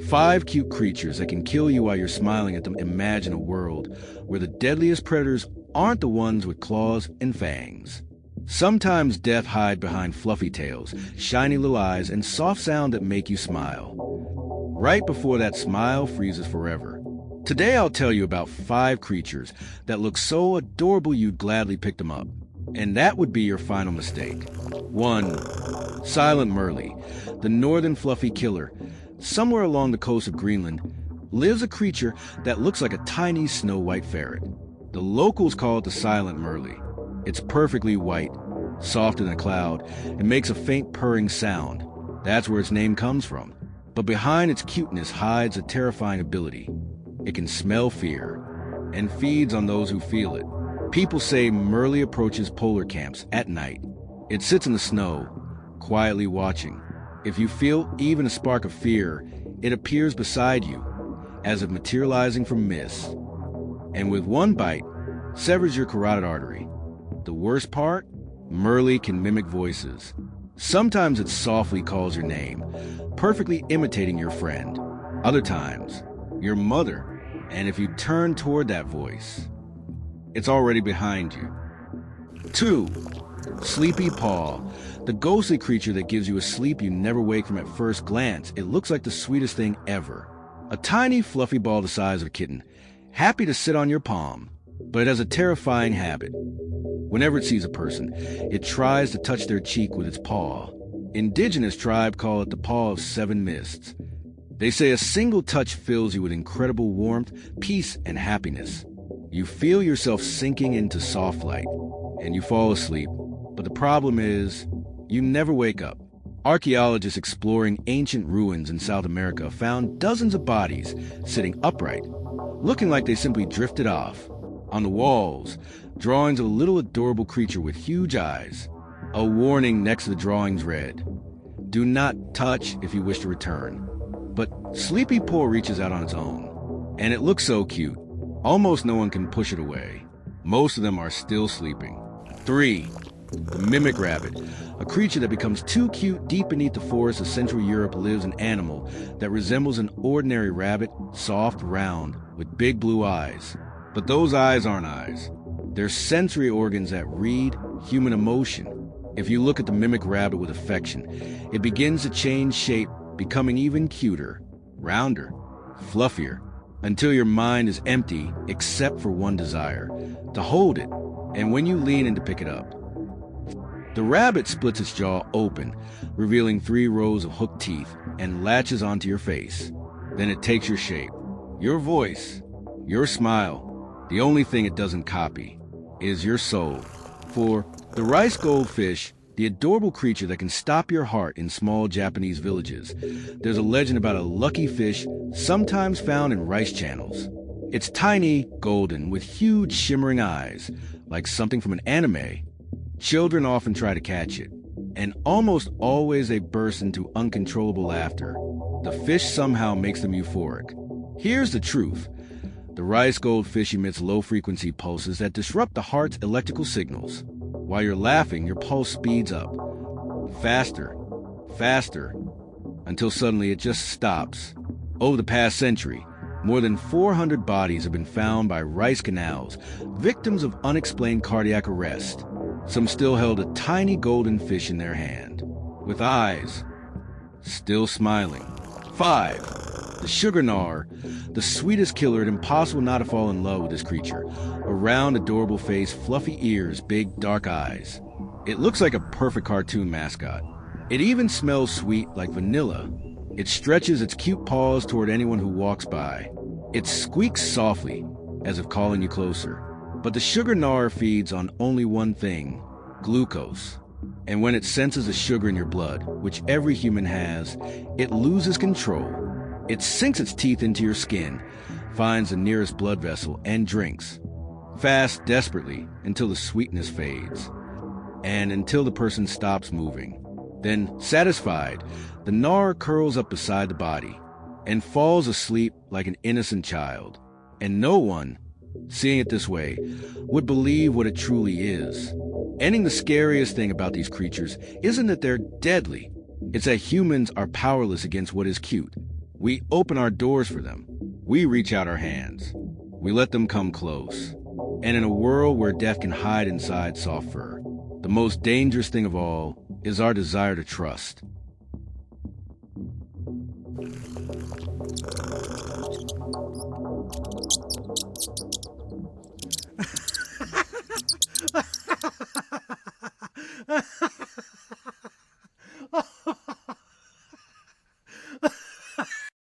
5 cute creatures that can kill you while you're smiling at them. Imagine a world where the deadliest predators aren't the ones with claws and fangs. Sometimes death hides behind fluffy tails, shiny little eyes, and soft sound that make you smile. Right before that smile freezes forever. Today I'll tell you about 5 creatures that look so adorable you'd gladly pick them up. And that would be your final mistake. 1. Silent Murlie, the northern fluffy killer. Somewhere along the coast of Greenland lives a creature that looks like a tiny snow-white ferret. The locals call it the Silent Murlie. It's perfectly white, softer than a cloud, and makes a faint purring sound. That's where its name comes from. But behind its cuteness hides a terrifying ability. It can smell fear and feeds on those who feel it. People say Murlie approaches polar camps at night. It sits in the snow, quietly watching. If you feel even a spark of fear, it appears beside you, as if materializing from mist. And with one bite, severs your carotid artery. The worst part? Murlie can mimic voices. Sometimes it softly calls your name, perfectly imitating your friend. Other times, your mother. And if you turn toward that voice, it's already behind you. 2. Sleepy Paw, the ghostly creature that gives you a sleep you never wake from at first glance. It looks like the sweetest thing ever. A tiny fluffy ball the size of a kitten, happy to sit on your palm. But it has a terrifying habit. Whenever it sees a person, it tries to touch their cheek with its paw. Indigenous tribe call it the paw of 7 mists. They say a single touch fills you with incredible warmth, peace, and happiness. You feel yourself sinking into soft light, and you fall asleep. But the problem is, you never wake up. Archaeologists exploring ancient ruins in South America found dozens of bodies sitting upright, looking like they simply drifted off. On the walls, drawings of a little adorable creature with huge eyes. A warning next to the drawings read, "Do not touch if you wish to return." But Sleepy Paw reaches out on its own, and it looks so cute. Almost no one can push it away. Most of them are still sleeping. 3. The mimic rabbit, a creature that becomes too cute. Deep beneath the forests of Central Europe lives an animal that resembles an ordinary rabbit, soft, round, with big blue eyes. But those eyes aren't eyes. They're sensory organs that read human emotion. If you look at the mimic rabbit with affection, it begins to change shape, becoming even cuter, rounder, fluffier, until your mind is empty except for one desire, to hold it, and when you lean in to pick it up. The rabbit splits its jaw open, revealing 3 rows of hooked teeth, and latches onto your face. Then it takes your shape, your voice, your smile. The only thing it doesn't copy is your soul. For the rice goldfish, the adorable creature that can stop your heart in small Japanese villages, there's a legend about a lucky fish sometimes found in rice channels. It's tiny, golden, with huge shimmering eyes, like something from an anime. Children often try to catch it, and almost always they burst into uncontrollable laughter. The fish somehow makes them euphoric. Here's the truth. The rice goldfish emits low-frequency pulses that disrupt the heart's electrical signals. While you're laughing, your pulse speeds up. Faster, faster, until suddenly it just stops. Over the past century, more than 400 bodies have been found by rice canals, victims of unexplained cardiac arrest. Some still held a tiny golden fish in their hand, with eyes still smiling. 5. The sugar gnar, the sweetest killer. It's impossible not to fall in love with this creature. A round, adorable face, fluffy ears, big, dark eyes. It looks like a perfect cartoon mascot. It even smells sweet, like vanilla. It stretches its cute paws toward anyone who walks by. It squeaks softly, as if calling you closer. But the sugar gnar feeds on only one thing, glucose. And when it senses the sugar in your blood, which every human has, it loses control. It sinks its teeth into your skin, finds the nearest blood vessel, and drinks. Fast, desperately, until the sweetness fades, and until the person stops moving. Then, satisfied, the gnar curls up beside the body and falls asleep like an innocent child. And no one, seeing it this way, would believe what it truly is. Ending, the scariest thing about these creatures isn't that they're deadly. It's that humans are powerless against what is cute. We open our doors for them. We reach out our hands. We let them come close. And in a world where death can hide inside soft fur, the most dangerous thing of all is our desire to trust.